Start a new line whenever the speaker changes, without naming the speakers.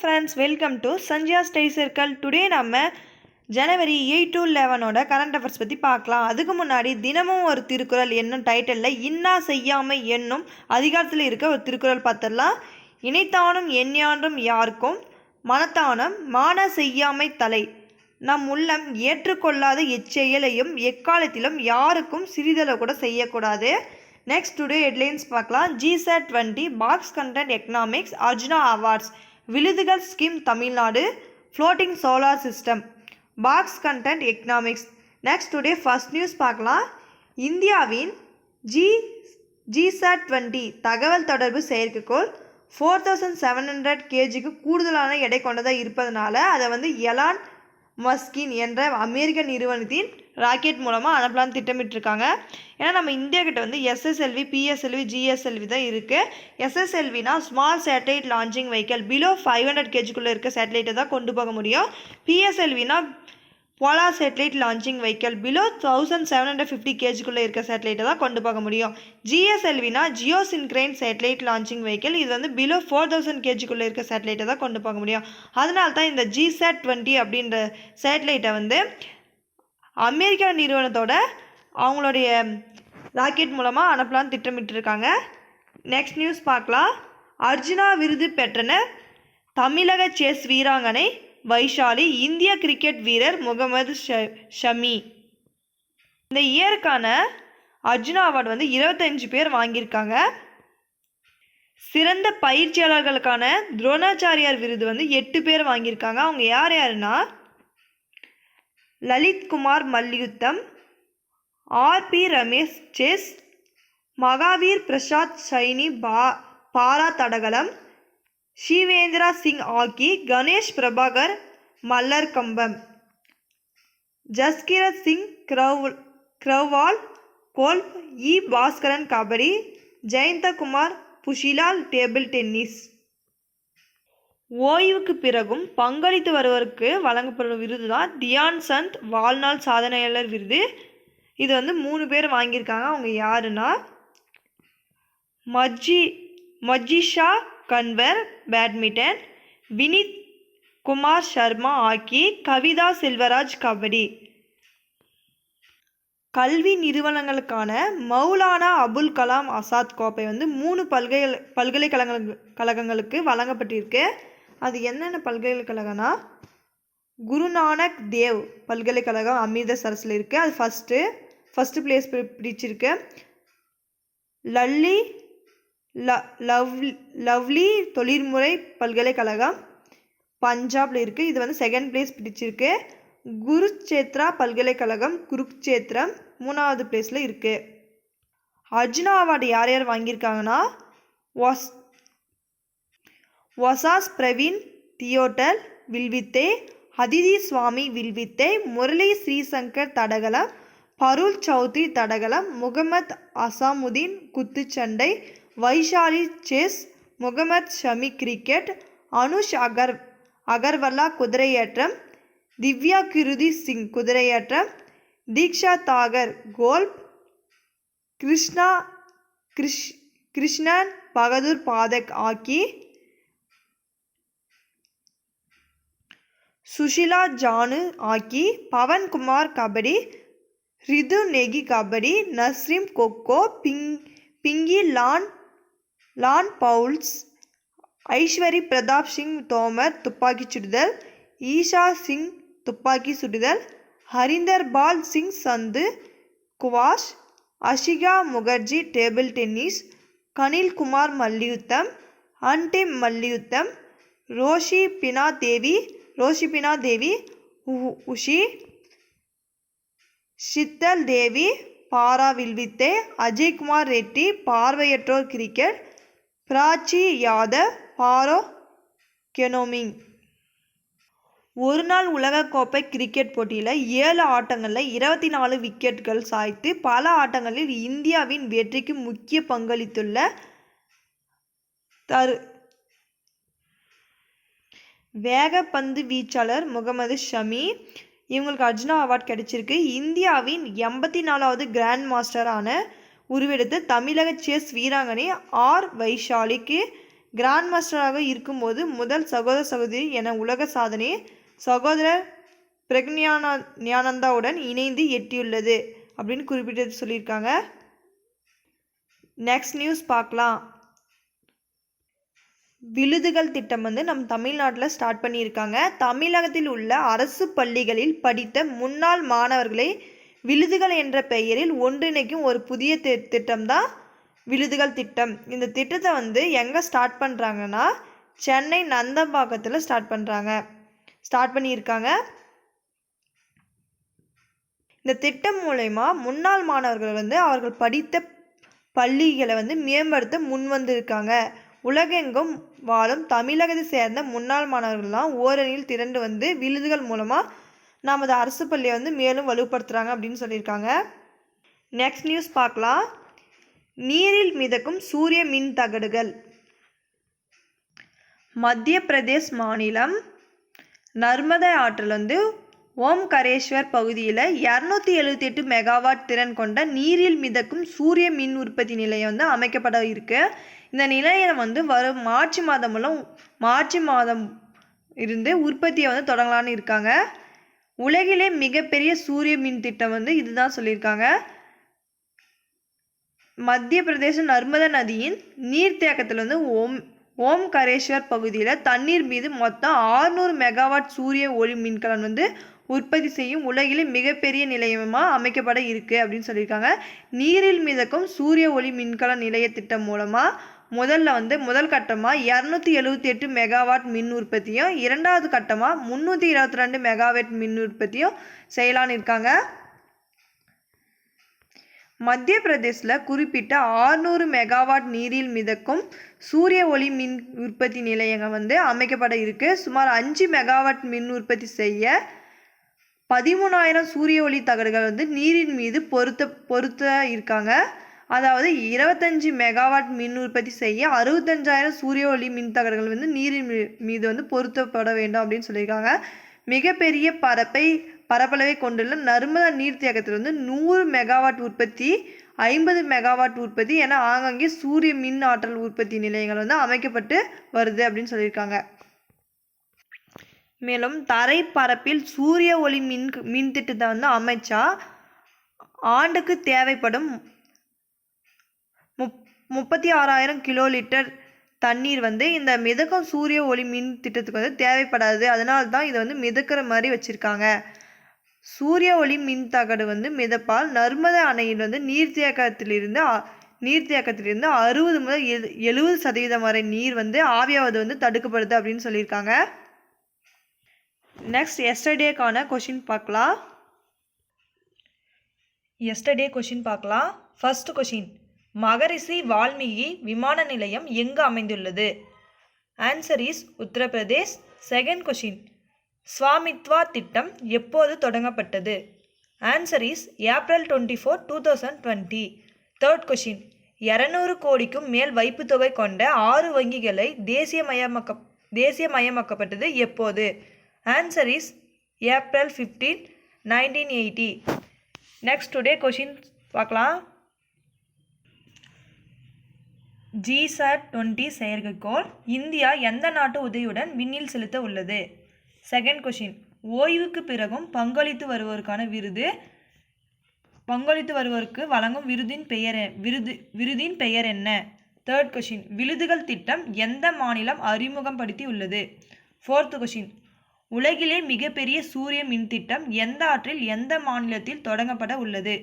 friends, welcome to Sanjaya Study Circle. Today நம்ம ஜனவரி 8 to 11 current affairs பற்றி பார்க்கலாம். அதுக்கு முன்னாடி தினமும் ஒரு திருக்குறள் என்னும் டைட்டிலில் இன்னா செய்யாமை என்னும் அதிகாரத்தில் இருக்க ஒரு திருக்குறள் பார்த்துடலாம். இணைத்தானும் எண்ணியாண்டும் யாருக்கும் மனத்தானம் மான செய்யாமை தலை. நம் உள்ளம் ஏற்றுக்கொள்ளாத எச்செயலையும் எக்காலத்திலும் யாருக்கும் சிறிதளவு கூட செய்யக்கூடாது. நெக்ஸ்ட் டுடே ஹெட்லைன்ஸ் பார்க்கலாம். GSAT 20 box content economics Arjuna awards Vizhuthugal scheme Tamil Nadu floating solar system box content economics. Next today first news பார்க்கலாம். இந்தியாவின் GSAT 20 தகவல் தொடர்பு செயற்கைக்கோள் 4700 kgக்கு கூடுதலான எடை கொண்டதாக இருப்பதனால அதை எலான் மஸ்கின் என்ற அமெரிக்க நிறுவனத்தின் ராக்கெட் மூலமாக அனுப்பலான்னு திட்டமிட்டிருக்காங்க. ஏன்னா நம்ம இந்தியா கிட்ட SSLV, PSLV, GSLV தான் இருக்குது. SSLVனா small satellite launching vehicle below 500 kgக்குள்ளே இருக்க சேட்டலைட்டை தான் கொண்டு போக முடியும். PSLVனா polar satellite launching vehicle below 1750 kgக்குள்ளே இருக்க சேட்டலைட்டை தான் கொண்டு போக முடியும். GSLVனா ஜியோசின்க்ரைன் சேட்டலைட் லான்ச்சிங் வெஹிக்கல் இது பிலோ 4000 kgக்குள்ளே இருக்க சேட்டலைட்டை தான் கொண்டு போக முடியும். அதனால தான் இந்த GSAT 20 அப்படின்ற சேட்டலைட்டை அமெரிக்கா நிறுவனத்தோட அவங்களுடைய ராக்கெட் மூலமாக அனுப்பலான்னு திட்டமிட்டிருக்காங்க. நெக்ஸ்ட் நியூஸ் பார்க்கலாம். அர்ஜுனா விருது பெற்றனர் தமிழக செஸ் வீராங்கனை வைஷாலி, இந்திய கிரிக்கெட் வீரர் முகமது ஷமி. இந்த இயருக்கான அர்ஜுனா அவார்டு 25 பேர் வாங்கியிருக்காங்க. சிறந்த பயிற்சியாளர்களுக்கான துரோணாச்சாரியார் விருது 8 பேர் வாங்கியிருக்காங்க. அவங்க யாருன்னா லலித் குமார் மல்யுத்தம், RP Ramesh chess, Mahavir Prasad Saini para தடகளம், Shivendra Singh hockey, Ganesh Prabhakar Mallakhamb, Jaskirat Singh Grewal golf, Bhaskaran kabaddi, Jayanthakumar Pushilal table tennis. ஓய்வுக்கு பிறகும் பங்களித்து வருவருக்கு வழங்கப்படும் விருது தான் தியான் சந்த் வாழ்நாள் சாதனையாளர் விருது. இது 3 பேர் வாங்கியிருக்காங்க. அவங்க யாருன்னா மஜ்ஜிஷா கன்வர் பேட்மிண்டன், வினித் குமார் சர்மா ஹாக்கி, கவிதா செல்வராஜ் கபடி. கல்வி நிறுவனங்களுக்கான மௌலானா அபுல் கலாம் ஆசாத் கோப்பை 3 பல்கலைக்கழகங்களுக்கு வழங்கப்பட்டிருக்கு. அது என்னென்ன பல்கலைக்கழகம்னா குருநானக் தேவ் பல்கலைக்கழகம் அமிர்தசரஸில் இருக்குது. அது ஃபஸ்ட்டு பிளேஸ் பிடிச்சிருக்கு. லவ்லி தொழில்முறை பல்கலைக்கழகம் பஞ்சாபில் இருக்குது. இது செகண்ட் பிளேஸ் பிடிச்சிருக்கு. குருச்சேத்ரா பல்கலைக்கழகம் குருக்ஷேத்திரம் 3வது பிளேஸில் இருக்குது. அர்ஜுனா அவார்டு யார் யார் வாங்கியிருக்காங்கன்னா வசாஸ் பிரவீன் தியோட்டல் வில்வித்தை, அதிதி சுவாமி வில்வித்தை, முரளி ஸ்ரீசங்கர் தடகளம், பருள் சௌத்ரி தடகளம், முகமது அசாமுதீன் குத்துச்சண்டை, வைஷாலி செஸ், முகமது ஷமி கிரிக்கெட், அனுஷ் அகர்வல்லா குதிரையேற்றம், திவ்யா கிருதி சிங் குதிரையேற்றம், Diksha Dagar golf, Krishan Bahadur Pathak hockey, Sushila Chanu hockey, Pawan Kumar kabaddi, Ritu Negi kabaddi, Nasreen kho kho, Pinky lawn bowls, Aishwary Pratap Singh Tomar துப்பாக்கி சுடுதல், ஈஷா சிங் துப்பாக்கி சுடுதல், ஹரிந்தர் பால் Singh Sandhu quash, Ashika Mukherjee table tennis, கனில் குமார் மல்யுத்தம், அன்டிம் மல்யுத்தம், ரோஷிபினா தேவி உஷி, ஷித்தல் தேவி பாரா வில்வித்தை, அஜய்குமார் ரெட்டி பார்வையற்றோர் கிரிக்கெட், பிராச்சி யாதவ் பாரோ கெனோமிங். ஒருநாள் உலகக்கோப்பை கிரிக்கெட் போட்டியில் 7 ஆட்டங்களில் 24 விக்கெட்டுகள் சாய்த்து பல ஆட்டங்களில் இந்தியாவின் வெற்றிக்கு முக்கிய பங்களித்துள்ள வேகப்பந்து வீச்சாளர் முகமது ஷமி இவங்களுக்கு அர்ஜுனா அவார்ட் கிடைச்சிருக்கு. இந்தியாவின் 84வது கிராண்ட் மாஸ்டரான உருவெடுத்த தமிழக செஸ் வீராங்கனை வைஷாலிக்கு கிராண்ட் மாஸ்டராக இருக்கும்போது முதல் சகோதர சகோதரி என உலக சாதனையை சகோதரர் பிரக்ஞானந்தாவுடன் இணைந்து எட்டியுள்ளது அப்படின்னு குறிப்பிட்டு சொல்லியிருக்காங்க. நெக்ஸ்ட் நியூஸ் பார்க்கலாம். விழுதுகள் திட்டம் வந்து நம் தமிழ்நாட்டில் ஸ்டார்ட் பண்ணியிருக்காங்க. தமிழகத்தில் உள்ள அரசு பள்ளிகளில் படித்த முன்னாள் மாணவர்களை விழுதுகள் என்ற பெயரில் ஒன்றிணைக்கும் ஒரு புதிய திட்டம் தான் விழுதுகள் திட்டம். இந்த திட்டத்தை வந்து எங்கே ஸ்டார்ட் பண்ணுறாங்கன்னா சென்னை நந்தம்பாக்கத்தில் ஸ்டார்ட் பண்ணியிருக்காங்க. இந்த திட்டம் மூலமா முன்னாள் மாணவர்கள் வந்து அவர்கள் படித்த பள்ளிகளை வந்து மேம்படுத்த முன் வந்திருக்காங்க. உலகெங்கும் வாழும் தமிழகத்தை சேர்ந்த முன்னாள் மாணவர்கள்லாம் ஓரணியில் திரண்டு வந்து விழுதுகள் மூலமாக நமது அரசு பள்ளியை வந்து மேலும் வலுப்படுத்துகிறாங்க அப்படின்னு சொல்லியிருக்காங்க. நெக்ஸ்ட் நியூஸ் பார்க்கலாம். நீரில் மிதக்கும் சூரிய மின் தகடுகள். மத்திய பிரதேஷ் மாநிலம் நர்மதை ஆற்றில் வந்து ஓம்கரேஸ்வர் பகுதியில் 278 மெகாவாட் திறன் கொண்ட நீரில் மிதக்கும் சூரிய மின் உற்பத்தி நிலையம் வந்து அமைக்கப்பட இருக்கு. இந்த நிலையம் வந்து வரும் மார்ச் மாதம் இருந்து உற்பத்தியை வந்து தொடங்கலான்னு இருக்காங்க. உலகிலே மிகப்பெரிய சூரிய மின் திட்டம் வந்து இதுதான் சொல்லியிருக்காங்க. மத்திய பிரதேச நர்மதா நதியின் நீர்த்தேக்கத்தில் வந்து ஓம்கரேஸ்வர் பகுதியில் தண்ணீர் மீது மொத்தம் 600 மெகாவாட் சூரிய ஒளி மின்கலன் வந்து உற்பத்தி செய்யும் உலகிலே மிகப்பெரிய நிலையமாக அமைக்கப்பட இருக்கு அப்படின்னு சொல்லியிருக்காங்க. நீரில் மிதக்கும் சூரிய ஒளி மின்கலன் நிலைய திட்டம் மூலமாக முதல் கட்டமாக 278 மெகாவாட் மின் உற்பத்தியும், இரண்டாவது கட்டமாக 322 மெகாவாட் மின் உற்பத்தியும் செய்யலான்னு இருக்காங்க. மத்திய பிரதேசில் குறிப்பிட்ட 600 மெகாவாட் நீரில் மிதக்கும் சூரிய ஒளி மின் உற்பத்தி நிலையங்கள் வந்து அமைக்கப்பட இருக்கு. சுமார் 5 மெகாவாட் மின் உற்பத்தி செய்ய 13,000 சூரிய ஒளி தகடுகள் வந்து நீரின் மீது பொருத்த இருக்காங்க. அதாவது 25 மெகாவாட் மின் உற்பத்தி செய்ய 65,000 சூரிய ஒளி மின் தகடுகள் வந்து நீரின் மீது வந்து பொருத்தப்பட வேண்டும் அப்படின்னு சொல்லியிருக்காங்க. மிகப்பெரிய பரப்பளவை கொண்டுள்ள நர்மதா நீர்த்தேக்கத்தில் வந்து 100 மெகாவாட் உற்பத்தி, 50 மெகாவாட் உற்பத்தி என ஆங்காங்கே சூரிய மின் ஆற்றல் உற்பத்தி நிலையங்கள் வந்து அமைக்கப்பட்டு வருது அப்படின்னு சொல்லியிருக்காங்க. மேலும் தரை பரப்பில் சூரிய ஒளி மின் திட்டத்தை வந்து அமைச்சா ஆண்டுக்கு தேவைப்படும் 36,000 கிலோ லிட்டர் தண்ணீர் வந்து இந்த மிதக்கும் சூரிய ஒளி மின் திட்டத்துக்கு வந்து தேவைப்படாது. அதனால தான் இதை வந்து மிதக்கிற மாதிரி வச்சுருக்காங்க. சூரிய ஒளி மின் தகடு வந்து மிதப்பால் நர்மதா அணையில் வந்து நீர்த்தேக்கத்திலிருந்து 60 முதல் 70% வரை நீர் வந்து ஆவியாவது வந்து தடுக்கப்படுது அப்படின்னு சொல்லியிருக்காங்க. நெக்ஸ்ட் எஸ்டர்டேக்கான கொஷின் பார்க்கலாம். ஃபர்ஸ்ட் கொஷின், மகரிஷி வால்மீகி விமான நிலையம் எங்கு அமைந்துள்ளது? Answer is Uttar Pradesh. Second question, Swamitva திட்டம் எப்போது தொடங்கப்பட்டது? Answer is April 24, 2020. Third question, 200 கோடிக்கும் மேல் வைப்பு தொகை கொண்ட 6 வங்கிகளை தேசியமயமாக்கப்பட்டது எப்போது? Answer is April 15, 1980. Next today question பார்க்கலாம். GSAT-20 செயற்கைக்கோள் இந்தியா எந்த நாட்டு உதவியுடன் விண்ணில் செலுத்த உள்ளது? செகண்ட் கொஷின், ஓய்வுக்கு பிறகும் பங்களித்து வருவோருக்கு வழங்கும் விருதின் பெயர் என்ன? தேர்ட் கொஷின், விழுதுகள் திட்டம் எந்த மாநிலம் அறிமுகப்படுத்தி உள்ளது? ஃபோர்த் கொஷின், உலகிலே மிகப்பெரிய சூரிய மின் திட்டம் எந்த ஆற்றில் எந்த மாநிலத்தில் தொடங்கப்பட உள்ளது?